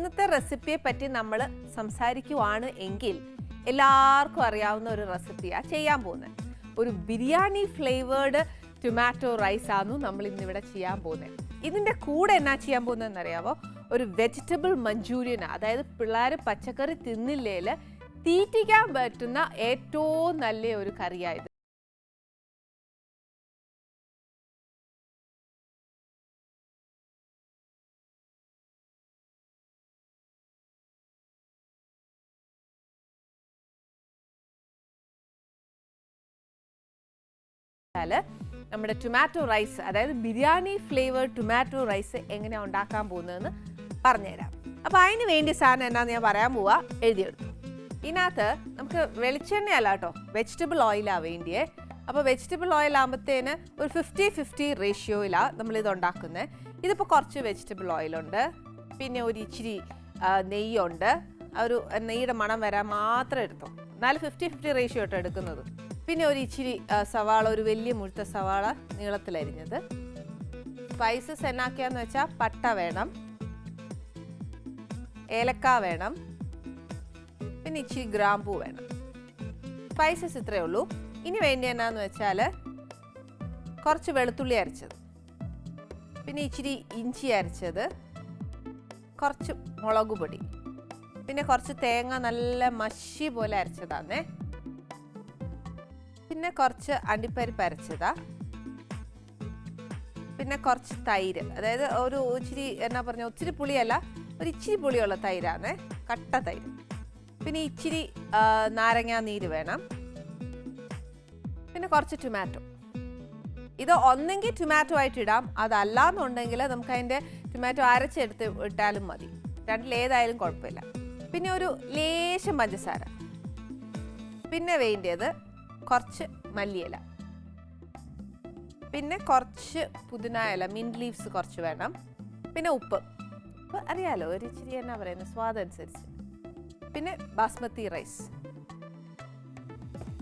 ഇന്നത്തെ റെസിപ്പിയെ പറ്റി നമ്മൾ സംസാരിക്കുവാണ് എങ്കിൽ എല്ലാവർക്കും അറിയാവുന്ന ഒരു റെസിപ്പിയാണ് ചെയ്യാൻ പോകുന്നത്. ഒരു ബിരിയാണി ഫ്ലേവേർഡ് ടൊമാറ്റോ റൈസ് ആണ് നമ്മൾ ഇന്നിവിടെ ചെയ്യാൻ പോകുന്നത്. ഇതിൻ്റെ കൂടെ എന്നാ ചെയ്യാൻ പോകുന്നതെന്ന് അറിയാമോ? ഒരു വെജിറ്റബിൾ മഞ്ചൂരിയൻ, അതായത് പിള്ളേർ പച്ചക്കറി തിന്നില്ലേൽ തീറ്റിക്കാൻ പറ്റുന്ന ഏറ്റവും നല്ല ഒരു കറിയായത്. നമ്മുടെ ടൊമാറ്റോ റൈസ്, അതായത് ബിരിയാണി ഫ്ലേവർ ടൊമാറ്റോ റൈസ് എങ്ങനെയാണ് ഉണ്ടാക്കാൻ പോകുന്നതെന്ന് പറഞ്ഞുതരാം. അപ്പോൾ അതിന് വേണ്ടി സാധനം എന്നാന്ന് ഞാൻ പറയാൻ പോവാ, എഴുതിയെടുത്തു. ഇതിനകത്ത് നമുക്ക് വെളിച്ചെണ്ണയല്ല കേട്ടോ, വെജിറ്റബിൾ ഓയിലാണ് വേണ്ടിയേ. അപ്പോൾ വെജിറ്റബിൾ ഓയിൽ ആകുമ്പോഴത്തേന് ഒരു 50-50 റേഷ്യോയിലാണ് നമ്മളിത് ഉണ്ടാക്കുന്നത്. ഇതിപ്പോൾ കുറച്ച് വെജിറ്റബിൾ ഓയിലുണ്ട്, പിന്നെ ഒരു ഇച്ചിരി നെയ്യുണ്ട്. ഒരു നെയ്യുടെ മണം വരാൻ മാത്രം എടുത്തു, എന്നാലും 50-50 റേഷ്യോ ആയിട്ട് എടുക്കുന്നത്. പിന്നെ ഒരു ഇച്ചിരി സവാള, ഒരു വലിയ മുഴുത്ത സവാള നീളത്തിലരിഞ്ഞത്. സ്പൈസസ് എന്നാക്കിയാന്ന് വെച്ചാൽ പട്ട വേണം, ഏലക്ക വേണം, പിന്നെ ഇച്ചിരി ഗ്രാമ്പൂ വേണം. സ്പൈസസ് ഇത്രയേ ഉള്ളൂ. ഇനി വേണ്ടി എന്നാന്ന് വെച്ചാൽ കുറച്ച് വെളുത്തുള്ളി അരച്ചത്, പിന്നെ ഇച്ചിരി ഇഞ്ചി അരച്ചത്, കുറച്ച് മുളക് പൊടി, പിന്നെ കുറച്ച് തേങ്ങ നല്ല മഷി പോലെ അരച്ചതാന്നേ, പിന്നെ കുറച്ച് അണ്ടിപ്പരിപ്പ് അരച്ചതാ, പിന്നെ കുറച്ച് തൈര്, അതായത് ഒരു ഇച്ചിരി എന്നാ പറഞ്ഞ ഒത്തിരി പുളിയല്ല, ഒരു ഇച്ചിരി പുളിയുള്ള തൈരാണ്, കട്ട തൈര്. പിന്നെ ഇച്ചിരി നാരങ്ങാ നീര് വേണം, പിന്നെ കുറച്ച് ടൊമാറ്റോ. ഇത് ഒന്നെങ്കിൽ ടൊമാറ്റോ ആയിട്ട് ഇടാം, അതല്ലാന്നുണ്ടെങ്കിൽ നമുക്ക് അതിൻ്റെ ടൊമാറ്റോ അരച്ചെടുത്ത് ഇട്ടാലും മതി, രണ്ടിലേതായാലും കുഴപ്പമില്ല. പിന്നെ ഒരു ലേശം പഞ്ചസാര, പിന്നെ വേണ്ടത് കുറച്ച് മല്ലിയില, പിന്നെ കുറച്ച് പുതിന ഇല, മിൻറ്റ് ലീവ്സ് കുറച്ച് വേണം, പിന്നെ ഉപ്പ്. ഉപ്പ് അറിയാലോ, ഒരു ഇച്ചിരി എന്നാ പറയുന്നത് സ്വാദനുസരിച്ച്. പിന്നെ ബാസ്മതി റൈസ്.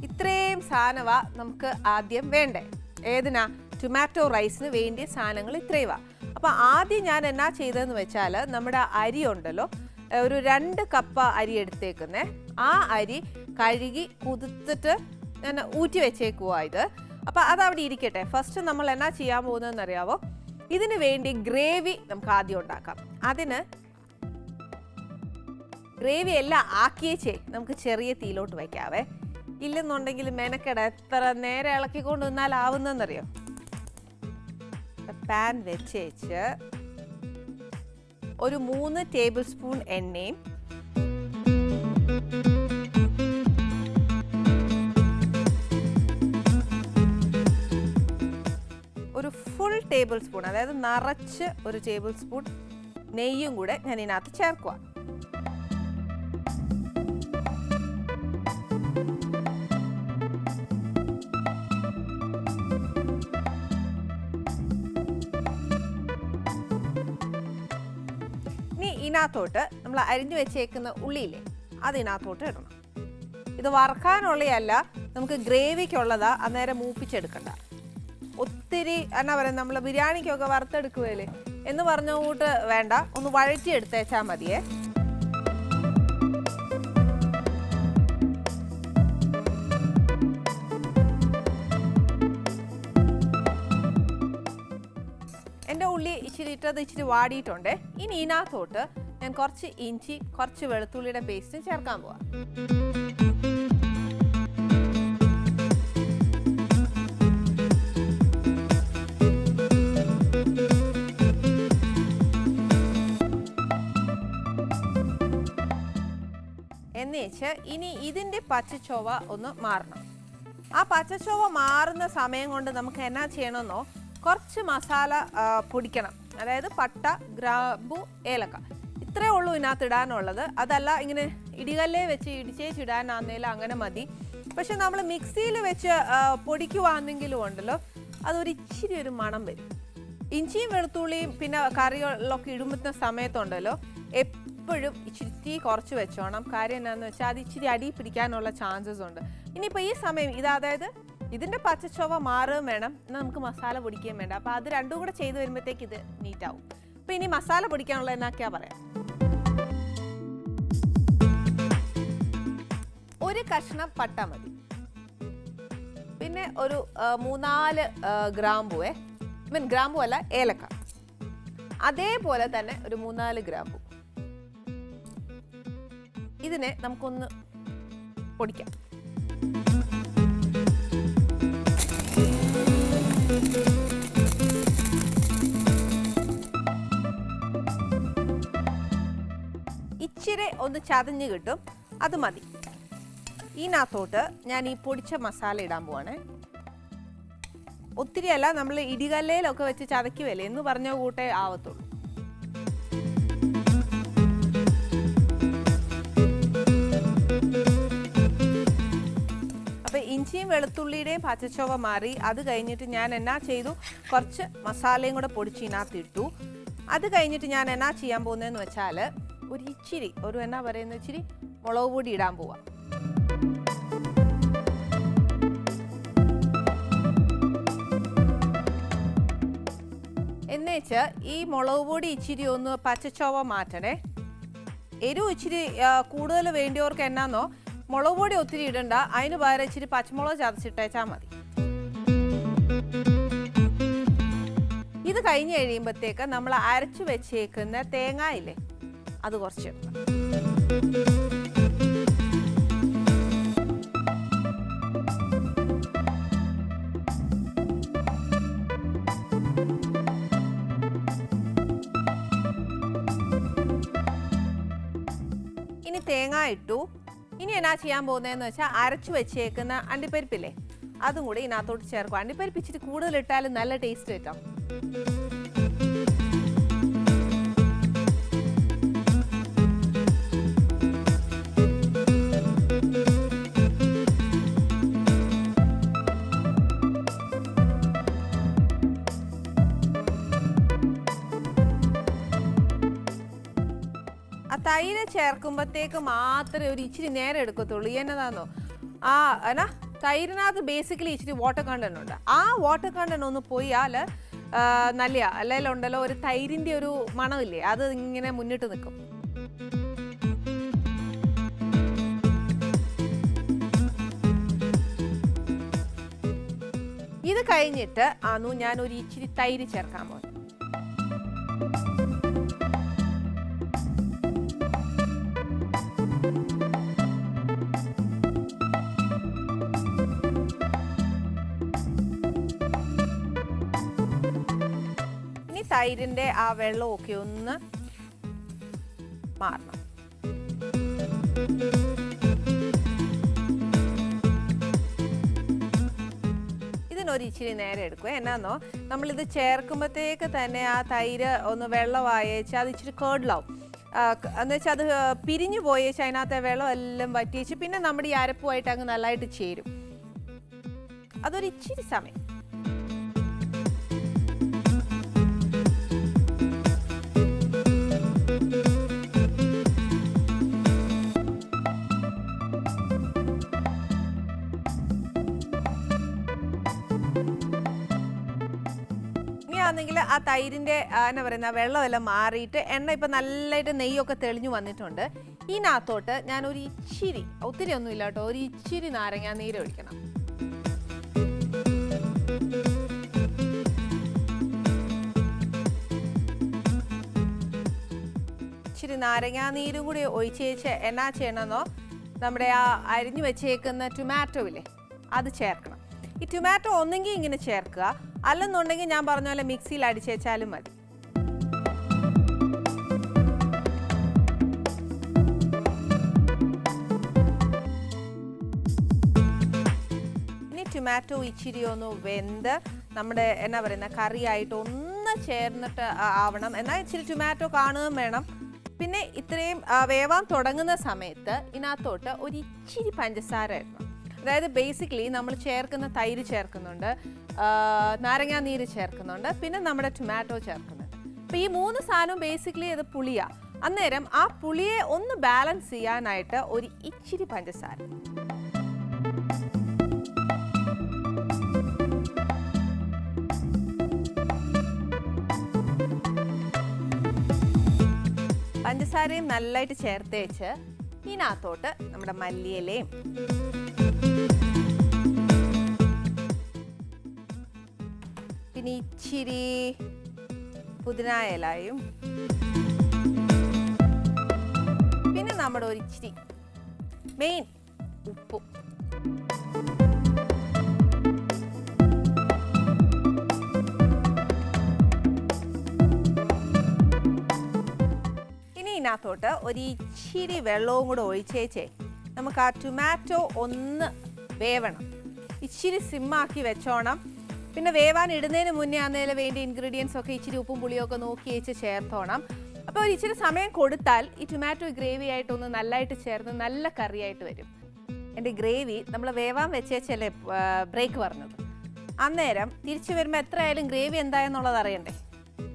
ഇത്രയും സാധനവാ നമുക്ക് ആദ്യം വേണ്ടേ. ഏതിനാ? ടൊമാറ്റോ റൈസിന് വേണ്ടിയ സാധനങ്ങൾ ഇത്രയുവാ. അപ്പോൾ ആദ്യം ഞാൻ എന്നാ ചെയ്തതെന്ന് വെച്ചാൽ, നമ്മുടെ അരി ഉണ്ടല്ലോ, ഒരു 2 കപ്പ് അരി എടുത്തേക്കുന്നേ. ആ അരി കഴുകി കുതിർത്തിട്ട് ഞാൻ ഊറ്റി വെച്ചേക്കുവാ ഇത്. അപ്പോൾ അതവിടെ ഇരിക്കട്ടെ. ഫസ്റ്റ് നമ്മൾ എന്നാ ചെയ്യാൻ പോകുന്നതെന്ന് അറിയാവോ? ഇതിന് വേണ്ടി ഗ്രേവി നമുക്ക് ആദ്യം ഉണ്ടാക്കാം. അതിന് ഗ്രേവി എല്ലാം ആക്കിയേച്ചേ നമുക്ക് ചെറിയ തീയിലോട്ട് വയ്ക്കാവേ. ഇല്ലെന്നുണ്ടെങ്കിൽ മെനക്കെട എത്ര നേരെ ഇളക്കിക്കൊണ്ട് നിന്നാലാവുന്നതെന്നറിയോ? പാൻ വെച്ചേച്ച് ഒരു 3 ടേബിൾ സ്പൂൺ എണ്ണയും, ഒരു ഫുൾ ടേബിൾ സ്പൂൺ, അതായത് നിറച്ച് ഒരു ടേബിൾ സ്പൂൺ നെയ്യും കൂടെ ഞാൻ ഇതിനകത്ത് ചേർക്കുക. ഇനി ഇതിനകത്തോട്ട് നമ്മൾ അരിഞ്ഞു വെച്ചേക്കുന്ന ഉള്ളിയില്ലേ, അതിനകത്തോട്ട് ഇടണം. ഇത് വറക്കാനുള്ളതല്ല, നമുക്ക് ഗ്രേവിക്കുള്ളതാ. അന്നേരം മൂപ്പിച്ചെടുക്കണ്ട. ഒത്തിരി എന്നാ പറയുക, നമ്മൾ ബിരിയാണിക്കൊക്കെ വറുത്തെടുക്കുകയല്ലേ എന്ന് പറഞ്ഞ കൂട്ട് വേണ്ട, ഒന്ന് വഴറ്റി എടുത്തേച്ചാൽ മതിയേ. എൻ്റെ ഉള്ളി ഇച്ചിരി ഇട്ടത് ഇച്ചിരി വാടിയിട്ടുണ്ടേ. ഇനി ഇതിനകത്തോട്ട് ഞാൻ കുറച്ച് ഇഞ്ചി, കുറച്ച് വെളുത്തുള്ളിയുടെ പേസ്റ്റ് ചേർക്കാൻ പോവാം. എന്നേച്ച് ഇനി ഇതിൻ്റെ പച്ചച്ചൊവ്വ ഒന്ന് മാറണം. ആ പച്ചച്ചൊവ്വ മാറുന്ന സമയം കൊണ്ട് നമുക്ക് എന്നാ ചെയ്യണമെന്നോ, കുറച്ച് മസാല പൊടിക്കണം. അതായത് പട്ട, ഗ്രാമ്പു, ഏലക്ക, ഇത്രയേ ഉള്ളൂ ഇതിനകത്ത് ഇടാനുള്ളത്. അതല്ല ഇങ്ങനെ ഇടികല്ലേ വെച്ച് ഇടിച്ചേച്ചിടാനാന്നേലും അങ്ങനെ മതി. പക്ഷെ നമ്മൾ മിക്സിയിൽ വെച്ച് പൊടിക്കുവാണെങ്കിലും ഉണ്ടല്ലോ, അതൊരു ഇച്ചിരി ഒരു മണം വരും. ഇഞ്ചിയും വെളുത്തുള്ളിയും പിന്നെ കറികളിലൊക്കെ ഇടുമ്പുന്ന സമയത്തുണ്ടല്ലോ, എപ്പോഴും ഇച്ചിരി തീ കുറച്ച് വെച്ചോണം. കാര്യം എന്താണെന്ന് വെച്ചാൽ അത് ഇച്ചിരി അടി പിടിക്കാനുള്ള ചാൻസസ് ഉണ്ട്. ഇനിയിപ്പോൾ ഈ സമയം ഇത്, അതായത് ഇതിൻ്റെ പച്ചച്ചൊവ്വ മാറുകയും വേണം, എന്നാൽ നമുക്ക് മസാല പൊടിക്കുകയും വേണ്ട. അപ്പോൾ അത് രണ്ടും കൂടെ ചെയ്ത് വരുമ്പോഴത്തേക്ക് ഇത് നീറ്റാവും. അപ്പോൾ ഇനി മസാല പൊടിക്കാനുള്ള എന്നാക്കിയാ പറയാം. കഷ്ണം പട്ട മതി. പിന്നെ ഒരു 3-4 ഗ്രാമ്പുവേ, ഗ്രാമ്പു അല്ല ഏലക്ക, അതേപോലെ തന്നെ ഒരു 3-4 ഗ്രാമ്പു. ഇതിനെ നമുക്കൊന്ന് പൊടിക്കാം. ഇച്ചിരി ഒന്ന് ചതഞ്ഞ് കിട്ടും, അത് മതി. ഇതിനകത്തോട്ട് ഞാൻ ഈ പൊടിച്ച മസാല ഇടാൻ പോവാണ്. ഒത്തിരി അല്ല, നമ്മൾ ഇടികല്ലയിലൊക്കെ വെച്ച് ചതയ്ക്കുവല്ലേ എന്ന് പറഞ്ഞ കൂട്ടേ ആവത്തുള്ളൂ. അപ്പം ഇഞ്ചിയും വെളുത്തുള്ളിയുടെയും പച്ചച്ചൊവ മാറി. അത് കഴിഞ്ഞിട്ട് ഞാൻ എന്നാ ചെയ്തു, കുറച്ച് മസാലയും കൂടെ പൊടിച്ച് ഇതിനകത്ത് ഇട്ടു. അത് കഴിഞ്ഞിട്ട് ഞാൻ എന്നാ ചെയ്യാൻ പോകുന്നതെന്ന് വെച്ചാൽ ഒരു എന്നാ പറയുന്ന ഇച്ചിരി മുളക് പൊടി ഇടാൻ പോവാം. എന്നുവെച്ച് ഈ മുളക് പൊടി ഇച്ചിരി ഒന്ന് പച്ചച്ചൊവ മാറ്റണേ. എരിവ് ഇച്ചിരി കൂടുതൽ വേണ്ടിയവർക്ക് എന്നാന്നോ മുളക് പൊടി ഒത്തിരി ഇടണ്ട, അതിന് പകരം ഇച്ചിരി പച്ചമുളക് ചതച്ചിട്ടേച്ചാൽ മതി. ഇത് കഴിഞ്ഞ് കഴിയുമ്പോഴത്തേക്ക് നമ്മൾ അരച്ചു വെച്ചേക്കുന്ന തേങ്ങ ഇല്ലേ, അത് കുറച്ച് ഇനി തേങ്ങ ഇട്ടു. ഇനി എന്നാ ചെയ്യാൻ പോകുന്നതെന്ന് വെച്ചാൽ അരച്ചു വെച്ചേക്കുന്ന അണ്ടിപ്പരിപ്പില്ലേ, അതും കൂടി ഇതിനകത്തോട്ട് ചേർക്കും. അണ്ടിപ്പരിപ്പ് ഇച്ചിരി കൂടുതൽ ഇട്ടാലും നല്ല ടേസ്റ്റ് കിട്ടും. ആ തൈര് ചേർക്കുമ്പോഴത്തേക്ക് മാത്രമേ ഒരു ഇച്ചിരി നേരം എടുക്കത്തുള്ളൂ. എന്നതാണോ എന്നാ തൈരിനകത്ത് ബേസിക്കലി ഇച്ചിരി വാട്ടർ കണ്ടന്റ് ഉണ്ട്. ആ വാട്ടർ കണ്ടന്റ് ഒന്ന് പോയാൽ നല്ല അല്ലെങ്കിൽ ഉണ്ടല്ലോ ഒരു തൈരിൻ്റെ ഒരു മണമില്ലേ, അത് ഇങ്ങനെ മുന്നിട്ട് നിൽക്കും. ഇത് കഴിഞ്ഞിട്ട് ഞാൻ ഒരു ഇച്ചിരി തൈര് ചേർക്കാൻ പോകും. ഇനി തൈരിൻ്റെ ആ വെള്ളമൊക്കെ ഒന്ന് മാറണം. ഇതിനൊരു ഇച്ചിരി നേരം എടുക്കും. എന്നാന്നോ നമ്മളിത് ചേർക്കുമ്പോഴത്തേക്ക് തന്നെ ആ തൈര് ഒന്ന് വെള്ളമായേച്ച് അത് ഇച്ചിരി കേർഡിലാവും. എന്ന് വെച്ചാൽ അത് പിരിഞ്ഞു പോയേച്ച് അതിനകത്തെ വെള്ളം എല്ലാം വറ്റിയേച്ച് പിന്നെ നമ്മുടെ ഈ അരപ്പുമായിട്ട് അങ്ങ് നല്ലതായിട്ട് ചേരും. അതൊരു ഇച്ചിരി സമയം. ണെങ്കിൽ ആ തൈരിൻ്റെ എന്നാ പറയുന്ന വെള്ളമെല്ലാം മാറിയിട്ട് എണ്ണ ഇപ്പം നല്ലതായിട്ട് നെയ്യൊക്കെ തെളിഞ്ഞു വന്നിട്ടുണ്ട്. ഇതിനകത്തോട്ട് ഞാൻ ഒരു ഇച്ചിരി, ഒത്തിരി ഒന്നും ഇല്ല കേട്ടോ, ഒരു ഇച്ചിരി നാരങ്ങാ നീര് ഒഴിക്കണം. ഇച്ചിരി നാരങ്ങാ നീരും കൂടി ഒഴിച്ചേച്ച് എന്നാ ചെയ്യണമെന്നോ നമ്മുടെ ആ അരിഞ്ഞു വെച്ചേക്കുന്ന ടൊമാറ്റോ ഇല്ലേ, അത് ചേർക്കണം. ഈ ടൊമാറ്റോ ഒന്നെങ്കിൽ ഇങ്ങനെ ചേർക്കുക, അല്ലെന്നുണ്ടെങ്കിൽ ഞാൻ പറഞ്ഞ പോലെ മിക്സിയിൽ അടിച്ചേച്ചാലും മതി. ഇനി ടൊമാറ്റോ ഇച്ചിരി ഒന്ന് വെന്ത് നമ്മുടെ എന്നാ പറയുന്ന കറിയായിട്ട് ഒന്ന് ചേർന്നിട്ട് ആവണം. എന്നാൽ ഇച്ചിരി ടൊമാറ്റോ കാണുകയും വേണം. പിന്നെ ഇത്രയും വേവാൻ തുടങ്ങുന്ന സമയത്ത് ഇതിനകത്തോട്ട് ഒരു ഇച്ചിരി പഞ്ചസാര ഇടണം. അതായത് ബേസിക്കലി നമ്മൾ ചേർക്കുന്ന തൈര് ചേർക്കുന്നുണ്ട്, നാരങ്ങാ നീര് ചേർക്കുന്നുണ്ട്, പിന്നെ നമ്മുടെ ടൊമാറ്റോ ചേർക്കുന്നുണ്ട്. അപ്പോൾ ഈ 3 സാധനവും ബേസിക്കലി അത് പുളിയാണ്. അന്നേരം ആ പുളിയെ ഒന്ന് ബാലൻസ് ചെയ്യാനായിട്ട് ഒരു ഇച്ചിരി പഞ്ചസാര. പഞ്ചസാരയും നല്ലതായിട്ട് ചേർത്ത് വെച്ച് ഇതിനകത്തോട്ട് നമ്മുടെ മല്ലിയിലയും പിന്നെ ഇച്ചിരി പുതിന ഇലയും പിന്നെ നമ്മുടെ ഒരു ഇച്ചിരി മെയിൻ ഉപ്പും. ഇനി ഇതിനകത്തോട്ട് ഒരു ഇച്ചിരി വെള്ളവും കൂടെ ഒഴിച്ചേച്ചേ നമുക്ക് ആ ടൊമാറ്റോ ഒന്ന് വേവണം. ഇച്ചിരി സിമ്മാക്കി വെച്ചോണം. പിന്നെ വേവാൻ ഇടുന്നതിന് മുന്നേ ആണെന്നതിൽ വേണ്ടി ഇൻഗ്രീഡിയൻസ് ഒക്കെ ഇച്ചിരി ഉപ്പും പുളിയൊക്കെ നോക്കി വെച്ച് ചേർത്തോണം. അപ്പോൾ ഒരു ഇച്ചിരി സമയം കൊടുത്താൽ ഈ ടൊമാറ്റോ ഗ്രേവി ആയിട്ടൊന്ന് നല്ലതായിട്ട് ചേർന്ന് നല്ല കറിയായിട്ട് വരും. എൻ്റെ ഗ്രേവി നമ്മൾ വേവാൻ വെച്ചേച്ചല്ലേ ബ്രേക്ക് പറഞ്ഞത്. അന്നേരം തിരിച്ചു വരുമ്പോൾ എത്രയായാലും ഗ്രേവി എന്തായെന്നുള്ളത് അറിയണ്ടേ.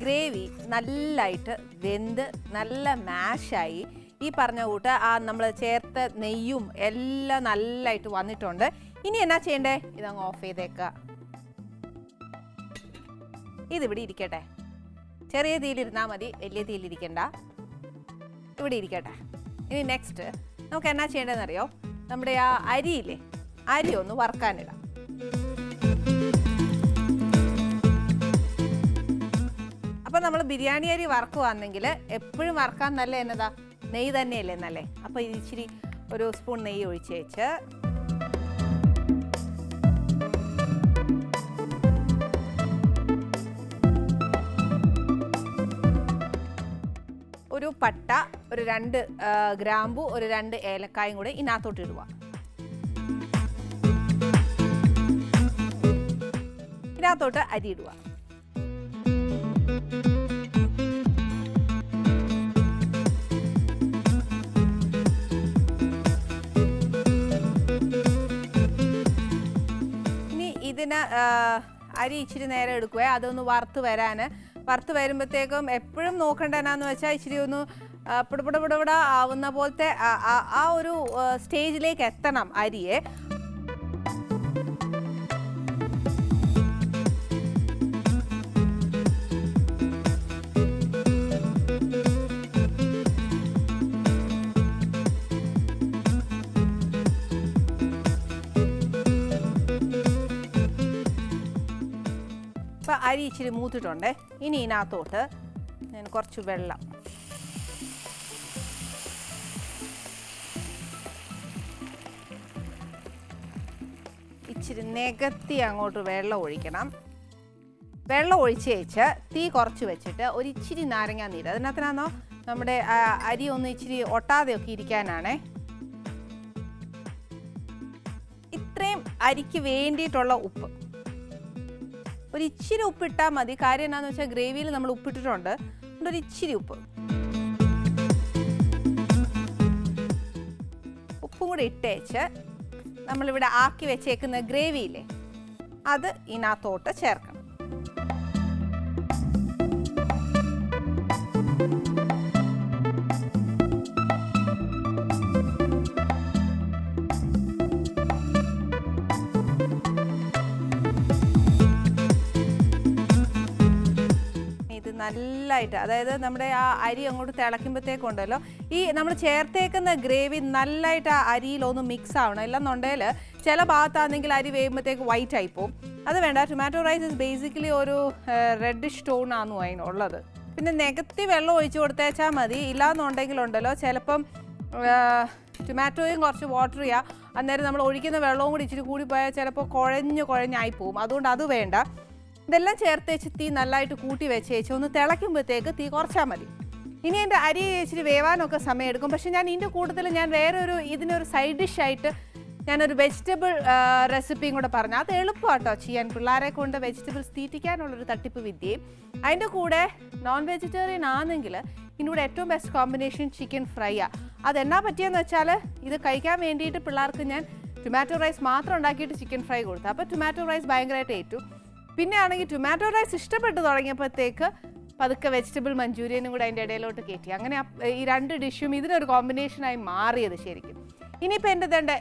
ഗ്രേവി നല്ലതായിട്ട് വെന്ത് നല്ല മാഷായി ഈ പറഞ്ഞ കൂട്ട് ആ നമ്മൾ ചേർത്ത നെയ്യും എല്ലാം നല്ലതായിട്ട് വന്നിട്ടുണ്ട്. ഇനി എന്നാ ചെയ്യണ്ടേ? ഇതങ്ങ് ഓഫ് ചെയ്തേക്കുക. ഇതിവിടെ ഇരിക്കട്ടെ. ചെറിയ തീയിലിരുന്നാൽ മതി, വലിയ തീയിലിരിക്കണ്ട. ഇവിടെ ഇരിക്കട്ടെ. ഇനി നെക്സ്റ്റ് നമുക്ക് എന്നാ ചെയ്യേണ്ടതെന്നറിയോ? നമ്മുടെ ആ അരിയില്ലേ, അരി ഒന്ന് വറുക്കാനിടാം. അപ്പം നമ്മൾ ബിരിയാണി അരി വറുക്കുവാണെങ്കിൽ എപ്പോഴും വറുക്കാൻ നല്ല എന്നതാ നെയ്യ് തന്നെയല്ലേ നല്ലേ. അപ്പോൾ ഇച്ചിരി ഒരു സ്പൂൺ നെയ്യ് ഒഴിച്ച് വെച്ച് ഒരു പട്ട, ഒരു 2 ഗ്രാമ്പു, ഒരു 2 ഏലക്കായും കൂടെ ഇതിനകത്തോട്ട് ഇടുക. ഇതിനകത്തോട്ട് അരി ഇടുക. ഇനി ഇതിന് അരി ഇച്ചിരി നേരം എടുക്കുക അതൊന്ന് വറുത്ത് വരാൻ. വറുത്ത് വരുമ്പോഴത്തേക്കും എപ്പോഴും നോക്കേണ്ട എന്നാന്ന് വെച്ചാൽ ഇച്ചിരി ഒന്ന് പിടപിടപിടപിട ആവുന്ന പോലത്തെ ആ ഒരു സ്റ്റേജിലേക്ക് എത്തണം അരിയെ. ഇപ്പം അരി ഇച്ചിരി മൂത്തിട്ടുണ്ട്. ഇനി ഇതിനകത്തോട്ട് ഞാൻ കുറച്ച് വെള്ളം ഇച്ചിരി നികത്തി അങ്ങോട്ട് വെള്ളം ഒഴിക്കണം. വെള്ളം ഒഴിച്ച് വെച്ച് തീ കുറച്ച് വെച്ചിട്ട് ഒരു ഇച്ചിരി നാരങ്ങാ നീര് അതിനകത്തിനാണോ നമ്മുടെ അരി ഒന്ന് ഇച്ചിരി ഒട്ടാതെയൊക്കെ ഇരിക്കാനാണേ. ഇത്രയും അരിക്ക് വേണ്ടിയിട്ടുള്ള ഉപ്പ്, ഒരു ഇച്ചിരി ഉപ്പിട്ടാൽ മതി. കാര്യം എന്താണെന്ന് വെച്ചാൽ ഗ്രേവിയിൽ നമ്മൾ ഉപ്പിട്ടിട്ടുണ്ട്. ഒരു ഇച്ചിരി ഉപ്പും കൂടെ ഇട്ടേച്ച് നമ്മളിവിടെ ആക്കി വെച്ചേക്കുന്ന ഗ്രേവിയില്ലേ അത് ഇതിനകത്തോട്ട് ചേർക്കണം. നല്ലതായിട്ട് അതായത് നമ്മുടെ ആ അരി അങ്ങോട്ട് തിളയ്ക്കുമ്പോഴത്തേക്കുണ്ടല്ലോ ഈ നമ്മൾ ചേർത്തേക്കുന്ന ഗ്രേവി നല്ലതായിട്ട് ആ അരിയിലൊന്ന് മിക്സ് ആവണം. ഇല്ലെന്നുണ്ടെങ്കിൽ ചില ഭാഗത്താണെങ്കിൽ അരി വേകുമ്പോഴത്തേക്ക് വൈറ്റ് ആയിപ്പോവും. അത് വേണ്ട. ടൊമാറ്റോ റൈസ് ഇസ് ബേസിക്കലി ഒരു റെഡിഷ് ടോൺ ആണ് അതിനുള്ളത്. പിന്നെ നികത്തി വെള്ളം ഒഴിച്ച് കൊടുത്തേച്ചാൽ മതി. ഇല്ലാന്നുണ്ടെങ്കിലുണ്ടല്ലോ ചിലപ്പം ടൊമാറ്റോയും കുറച്ച് വാട്ടർ ചെയ്യുക. അന്നേരം നമ്മൾ ഒഴിക്കുന്ന വെള്ളവും കൂടി ഇച്ചിരി കൂടി പോയാൽ ചിലപ്പോൾ കുഴഞ്ഞായി പോവും. അതുകൊണ്ട് അത് വേണ്ട. ഇതെല്ലാം ചേർത്ത് വെച്ച് തീ നല്ലതായിട്ട് കൂട്ടി വെച്ചേച്ച് ഒന്ന് തിളയ്ക്കുമ്പോഴത്തേക്ക് തീ കുറച്ചാൽ മതി. ഇനി എൻ്റെ അരി ഇച്ചിരി വേവാനൊക്കെ സമയം എടുക്കും. പക്ഷേ ഞാൻ ഇതിൻ്റെ കൂട്ടത്തിൽ ഞാൻ വേറൊരു ഇതിനൊരു സൈഡ് ഡിഷായിട്ട് ഞാനൊരു വെജിറ്റബിൾ റെസിപ്പിയും കൂടെ പറഞ്ഞു. അത് എളുപ്പമാട്ടോ ചെയ്യാൻ. പിള്ളേരെ കൊണ്ട് വെജിറ്റബിൾസ് തീറ്റിക്കാനുള്ളൊരു തട്ടിപ്പ് വിദ്യയും. അതിൻ്റെ കൂടെ നോൺ വെജിറ്റേറിയൻ ആണെങ്കിൽ ഇതിൻ്റെ കൂടെ ഏറ്റവും ബെസ്റ്റ് കോമ്പിനേഷൻ ചിക്കൻ ഫ്രൈയാണ്. അതെന്നാ പറ്റിയെന്ന് വെച്ചാൽ ഇത് കഴിക്കാൻ വേണ്ടിയിട്ട് പിള്ളേർക്ക് ഞാൻ ടൊമാറ്റോ റൈസ് മാത്രം ഉണ്ടാക്കിയിട്ട് ചിക്കൻ ഫ്രൈ കൊടുത്തു. അപ്പോൾ ടൊമാറ്റോ റൈസ് ഭയങ്കരമായിട്ട് ഏറ്റു. പിന്നെ ആണെങ്കിൽ ടൊമാറ്റോ റൈസ് ഇഷ്ടപ്പെട്ട് തുടങ്ങിയപ്പോഴത്തേക്ക് പതുക്കെ വെജിറ്റബിൾ മഞ്ചൂരിയനും കൂടെ അതിൻ്റെ ഇടയിലോട്ട് കയറ്റി. അങ്ങനെ ഈ 2 ഡിഷും ഇതിനൊരു കോമ്പിനേഷനായി മാറിയത് ശരിക്കും. ഇനിയിപ്പോൾ എൻ്റെ തന്നെ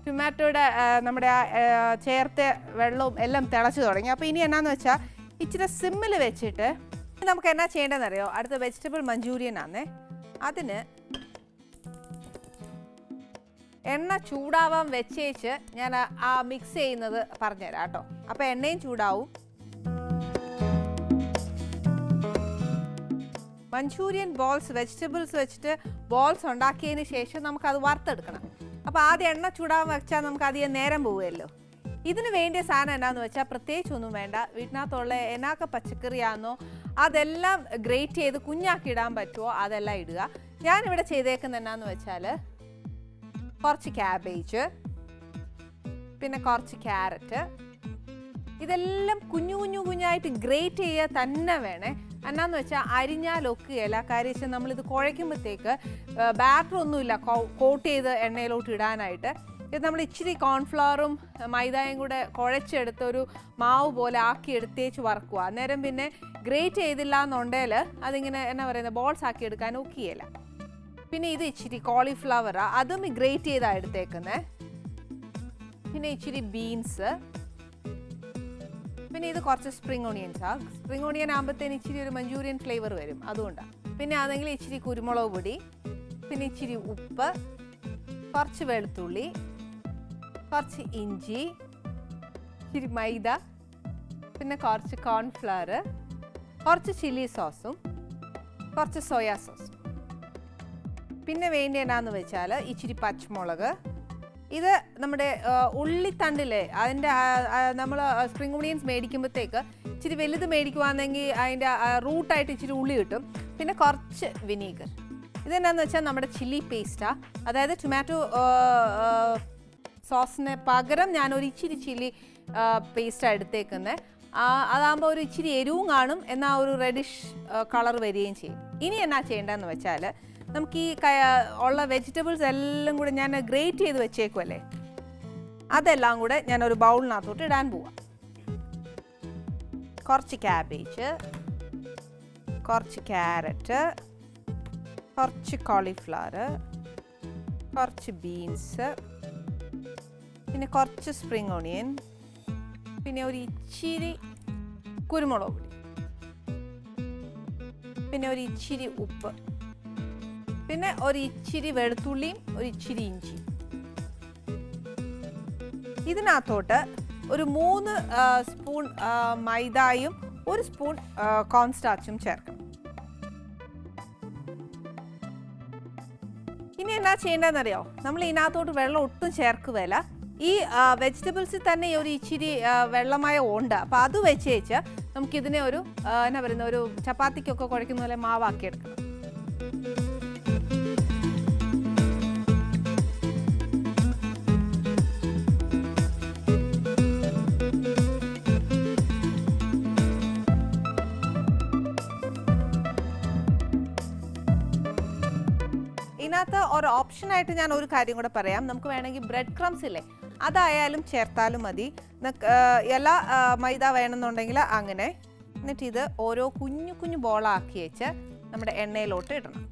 ടൊമാറ്റോയുടെ നമ്മുടെ ചേർത്ത വെള്ളവും എല്ലാം തിളച്ച് തുടങ്ങി. അപ്പോൾ ഇനി എന്നാന്ന് വെച്ചാൽ ഇച്ചിരി സിമ്മിൽ വെച്ചിട്ട് നമുക്ക് എന്നാ ചെയ്യേണ്ടതെന്നറിയോ? അടുത്ത വെജിറ്റബിൾ മഞ്ചൂരിയൻ ആണേ. അതിന് എണ്ണ ചൂടാവാൻ വെച്ചേച്ച് ഞാൻ ആ മിക്സ് ചെയ്യുന്നത് പറഞ്ഞുതരാം കേട്ടോ. അപ്പോൾ എണ്ണയും ചൂടാവും. മഞ്ചൂരിയൻ ബോൾസ് വെജിറ്റബിൾസ് വെച്ചിട്ട് ബോൾസ് ഉണ്ടാക്കിയതിന് ശേഷം നമുക്കത് വറുത്തെടുക്കണം. അപ്പോൾ ആദ്യം എണ്ണ ചൂടാവാൻ വെച്ചാൽ നമുക്ക് അധികം നേരം പോവുമല്ലോ. ഇതിന് വേണ്ടിയ സാധനം എന്നാന്ന് വെച്ചാൽ പ്രത്യേകിച്ചൊന്നും വേണ്ട. വീട്ടിനകത്തുള്ള എന്നാക്ക പച്ചക്കറിയാണെന്നോ അതെല്ലാം ഗ്രേറ്റ് ചെയ്ത് കുഞ്ഞാക്കി ഇടാൻ പറ്റുമോ അതെല്ലാം ഇടുക. ഞാനിവിടെ ചെയ്തേക്കുന്നത് എന്നാന്ന് വെച്ചാൽ കുറച്ച് ക്യാബേജ്, പിന്നെ കുറച്ച് ക്യാരറ്റ്, ഇതെല്ലാം കുഞ്ഞു കുഞ്ഞു കുഞ്ഞായിട്ട് ഗ്രേറ്റ് ചെയ്യുക തന്നെ വേണേ. എന്നാന്ന് വെച്ചാൽ അരിഞ്ഞാലൊക്കുകയില്ല. കാര്യം വെച്ചാൽ നമ്മളിത് കുഴയ്ക്കുമ്പോഴത്തേക്ക് ബാറ്റർ ഒന്നുമില്ല കോട്ട് ചെയ്ത് എണ്ണയിലോട്ട് ഇടാനായിട്ട്. ഇത് നമ്മൾ ഇച്ചിരി കോൺഫ്ലവറും മൈദയും കൂടെ കുഴച്ചെടുത്ത് ഒരു മാവ് പോലെ ആക്കി എടുത്തേച്ച് വറക്കുക. അന്നേരം പിന്നെ ഗ്രേറ്റ് ചെയ്തില്ല എന്നുണ്ടെങ്കിൽ അതിങ്ങനെ എന്നാ പറയുന്നത് ബോൾസ് ആക്കി എടുക്കാൻ ഒക്കുകയില്ല. പിന്നെ ഇത് ഇച്ചിരി കോളിഫ്ലവറാണ്, അതും ഗ്രേറ്റ് ചെയ്താണ് എടുത്തേക്കുന്നത്. പിന്നെ ഇച്ചിരി ബീൻസ്, പിന്നെ ഇത് കുറച്ച് സ്പ്രിംഗ് ഓണിയൻസാണ്. സ്പ്രിംഗ് ഓണിയൻ ആകുമ്പോഴത്തേന് ഇച്ചിരി ഒരു മഞ്ചൂരിയൻ ഫ്ലേവർ വരും, അതുകൊണ്ടാണ്. പിന്നെ അതെങ്കിൽ ഇച്ചിരി കുരുമുളക് പൊടി, പിന്നെ ഇച്ചിരി ഉപ്പ്, കുറച്ച് വെളുത്തുള്ളി, കുറച്ച് ഇഞ്ചി, ഇച്ചിരി മൈദ, പിന്നെ കുറച്ച് കോൺഫ്ലവർ, കുറച്ച് ചില്ലി സോസും കുറച്ച് സോയാ സോസും. പിന്നെ വേണ്ടി എന്നാന്ന് വെച്ചാൽ ഇച്ചിരി പച്ചമുളക്. ഇത് നമ്മുടെ ഉള്ളിത്തണ്ടില്ലേ, അതിൻ്റെ നമ്മൾ സ്പ്രിംഗ് ഓണിയൻസ് മേടിക്കുമ്പോഴത്തേക്ക് ഇച്ചിരി വലുത് മേടിക്കുവാണെങ്കിൽ അതിൻ്റെ റൂട്ടായിട്ട് ഇച്ചിരി ഉള്ളി കിട്ടും. പിന്നെ കുറച്ച് വിനീഗർ. ഇതെന്നാന്ന് വെച്ചാൽ നമ്മുടെ ചില്ലി പേസ്റ്റാണ്. അതായത് ടൊമാറ്റോ സോസിന് പകരം ഞാനൊരു ഇച്ചിരി ചില്ലി പേസ്റ്റാണ് എടുത്തേക്കുന്നത്. അതാകുമ്പോൾ ഒരു ഇച്ചിരി എരിവും കാണും, എന്നാൽ ഒരു റെഡിഷ് കളർ വരികയും ചെയ്യും. ഇനി എന്നാ ചെയ്യേണ്ടതെന്ന് വെച്ചാൽ നമുക്ക് ഈ ഉള്ള വെജിറ്റബിൾസ് എല്ലാം കൂടെ ഞാൻ ഗ്രേറ്റ് ചെയ്ത് വെച്ചേക്കുമല്ലേ, അതെല്ലാം കൂടെ ഞാനൊരു ബൗളിനകത്തോട്ട് ഇടാൻ പോവാം. കുറച്ച് ക്യാബേജ്, കുറച്ച് ക്യാരറ്റ്, കുറച്ച് കോളിഫ്ലവർ, കുറച്ച് ബീൻസ്, പിന്നെ കുറച്ച് സ്പ്രിംഗ് ഓണിയൻ, പിന്നെ ഒരു ഇച്ചിരി കുരുമുളക് പൊടി, പിന്നെ ഒരു ഇച്ചിരി ഉപ്പ്, പിന്നെ ഒരു ഇച്ചിരി വെളുത്തുള്ളിയും ഒരു ഇച്ചിരി ഇഞ്ചിയും. ഇതിനകത്തോട്ട് ഒരു 3 സ്പൂൺ മൈദയും 1 സ്പൂൺ കോൺസ്റ്റാർച്ചും ചേർക്കണം. ഇനി എന്നാ ചെയ്യേണ്ടതെന്നറിയോ, നമ്മൾ ഇതിനകത്തോട്ട് വെള്ളം ഒട്ടും ചേർക്കുകയില്ല. ഈ വെജിറ്റബിൾസിൽ തന്നെ ഒരു ഇച്ചിരി വെള്ളമയം ഉണ്ട്. അപ്പോൾ അത് വെച്ച് നമുക്കിതിനെ ഒരു എന്നാ പറയുന്ന ഒരു ചപ്പാത്തിക്കൊക്കെ കുഴയ്ക്കുന്ന പോലെ മാവാക്കി എടുക്കണം. ഇതിനകത്ത് ഒരു ഓപ്ഷനായിട്ട് ഞാൻ ഒരു കാര്യം കൂടെ പറയാം. നമുക്ക് വേണമെങ്കിൽ ബ്രെഡ് ക്രംസ് ഇല്ലേ, അതായാലും ചേർത്താലും മതി. എല്ലാ മൈദ വേണമെന്നുണ്ടെങ്കിൽ അങ്ങനെ. എന്നിട്ട് ഇത് ഓരോ കുഞ്ഞു കുഞ്ഞു ബോളാക്കി വെച്ച് നമ്മുടെ എണ്ണയിലോട്ട് ഇടണം.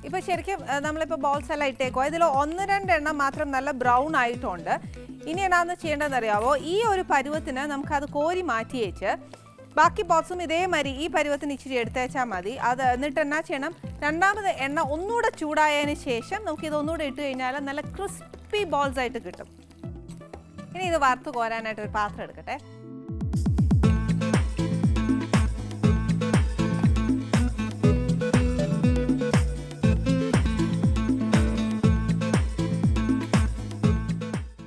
ഇപ്പോൾ ശരിക്കും നമ്മളിപ്പോൾ ബോൾസ് എല്ലാം ഇട്ടേക്കോ, ഇതിൽ 1-2 എണ്ണം മാത്രം നല്ല ബ്രൗൺ ആയിട്ടുണ്ട്. ഇനി എന്നാന്ന് ചെയ്യേണ്ടതെന്ന് അറിയാവോ, ഈ ഒരു പരുവത്തിന് നമുക്കത് കോരി മാറ്റി വെച്ച് ബാക്കി ബോൾസും ഇതേമാതിരി ഈ പരുവത്തിന് ഇച്ചിരി എടുത്തേച്ചാൽ മതി. അത് എന്നിട്ട് എന്നാ ചെയ്യണം, രണ്ടാമത് എണ്ണ ഒന്നുകൂടെ ചൂടായതിന് ശേഷം നമുക്കിത് ഒന്നുകൂടെ ഇട്ട് കഴിഞ്ഞാൽ നല്ല ക്രിസ്പി ബോൾസ് ആയിട്ട് കിട്ടും. ഇനി ഇത് വറുത്ത് കോരാനായിട്ട് ഒരു പാത്രം എടുക്കട്ടെ.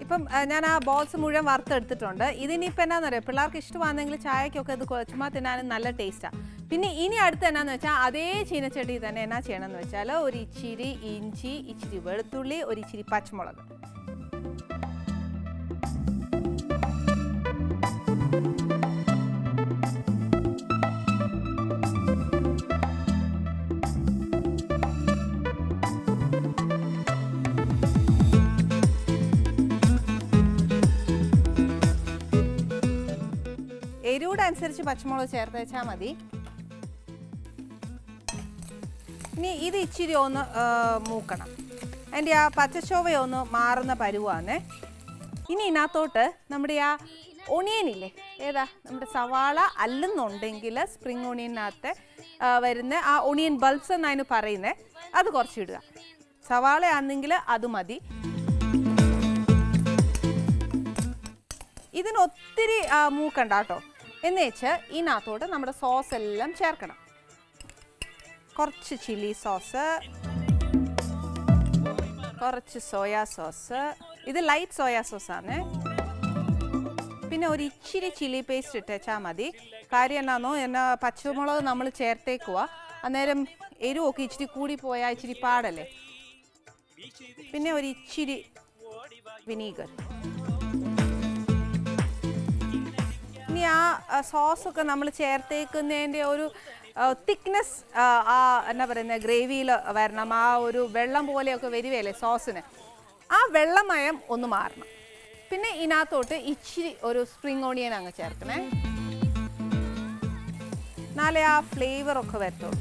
ഇപ്പം ഞാൻ ആ ബോൾസ് മുഴുവൻ വറുത്തെടുത്തിട്ടുണ്ട്. ഇതിനിപ്പോൾ എന്നാന്നറിയാം, പിള്ളേർക്ക് ഇഷ്ടമാണെങ്കിൽ ചായക്കൊക്കെ ഇത് ചുമ്മാ തിന്നാനും നല്ല ടേസ്റ്റാണ്. പിന്നെ ഇനി അടുത്ത് എന്നാന്ന് വെച്ചാൽ അതേ ചീനച്ചട്ടി തന്നെ എന്നാ ചെയ്യണമെന്ന് വെച്ചാൽ ഒരു ഇച്ചിരി ഇഞ്ചി, ഇച്ചിരി വെളുത്തുള്ളി, ഒരു ഇച്ചിരി പച്ചമുളക്, എരിവിനനുസരിച്ച് പച്ചമുളക് ചേർത്ത് വെച്ചാൽ മതി. ഇനി ഇത് ഇച്ചിരി ഒന്ന് മൂക്കണം. അതിൻ്റെ ആ പച്ചച്ചൊവയൊന്ന് മാറുന്ന പരുവാണ്. ഇനി ഇതിനകത്തോട്ട് നമ്മുടെ ആ ഒണിയനില്ലേ, ഏതാ നമ്മുടെ സവാള അല്ലെന്നുണ്ടെങ്കിൽ സ്പ്രിംഗ് ഒണിയനകത്ത് വരുന്ന ആ ഒണിയൻ ബൾബ്സ് എന്നതിന് പറയുന്നത്, അത് കുറച്ചിടുക. സവാള ആണെങ്കിൽ അത് മതി. ഇതിനൊത്തിരി മൂക്കണ്ട കേട്ടോ. എന്ന് വെച്ച് ഇതിനകത്തോട്ട് നമ്മുടെ സോസ് എല്ലാം ചേർക്കണം. കുറച്ച് ചില്ലി സോസ്, കുറച്ച് സോയാ സോസ്, ഇത് ലൈറ്റ് സോയാ സോസാണ്. പിന്നെ ഒരു ഇച്ചിരി ചില്ലി പേസ്റ്റ് ഇട്ടേച്ചാൽ മതി. കാര്യം എന്നാ പച്ചമുളക് നമ്മൾ ചേർത്തേക്കുക, അന്നേരം എരിവൊക്കെ ഇച്ചിരി കൂടി പോയാൽ ഇച്ചിരി പാടല്ലേ. പിന്നെ ഒരു ഇച്ചിരി വിനീഗർ. ഇനി ആ സോസൊക്കെ നമ്മൾ ചേർത്തേക്കുന്നതിൻ്റെ ഒരു തിക്നെസ് എന്നാ പറയുന്നത് ഗ്രേവിയിൽ വരണം. ആ ഒരു വെള്ളം പോലെയൊക്കെ വരുവല്ലേ സോസിന്, ആ വെള്ളമയം ഒന്ന് മാറണം. പിന്നെ ഇതിനകത്തോട്ട് ഇച്ചിരി ഒരു സ്പ്രിംഗ് ഓണിയൻ അങ്ങ് ചേർക്കണേ, എന്നാലേ ആ ഫ്ലേവറൊക്കെ വരത്തുള്ളൂ.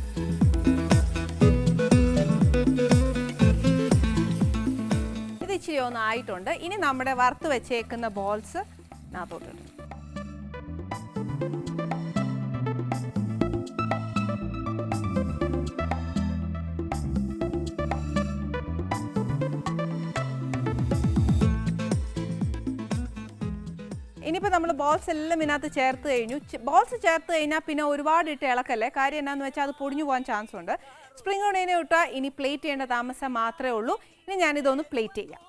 ഇത് ഇച്ചിരി ഒന്ന് ആയിട്ടുണ്ട്. ഇനി നമ്മുടെ വറുത്ത് വെച്ചേക്കുന്ന ബോൾസ് ഇതിനകത്തോട്ട്. ഇനിയിപ്പോൾ നമ്മൾ ബോൾസ് എല്ലാം ഇതിനകത്ത് ചേർത്ത് കഴിഞ്ഞു. ബോൾസ് ചേർത്ത് കഴിഞ്ഞാൽ പിന്നെ ഒരുപാട് ഇട്ട് ഇളക്കല്ലേ. കാര്യം എന്നാന്ന് വെച്ചാൽ അത് പൊടിഞ്ഞു പോകാൻ ചാൻസ് ഉണ്ട്. സ്പ്രിംഗ് ഓണിയനെ ഇട്ടാൽ ഇനി പ്ലേറ്റ് ചെയ്യേണ്ട താമസം മാത്രമേ ഉള്ളൂ. ഇനി ഞാനിതൊന്ന് പ്ലേറ്റ് ചെയ്യാം.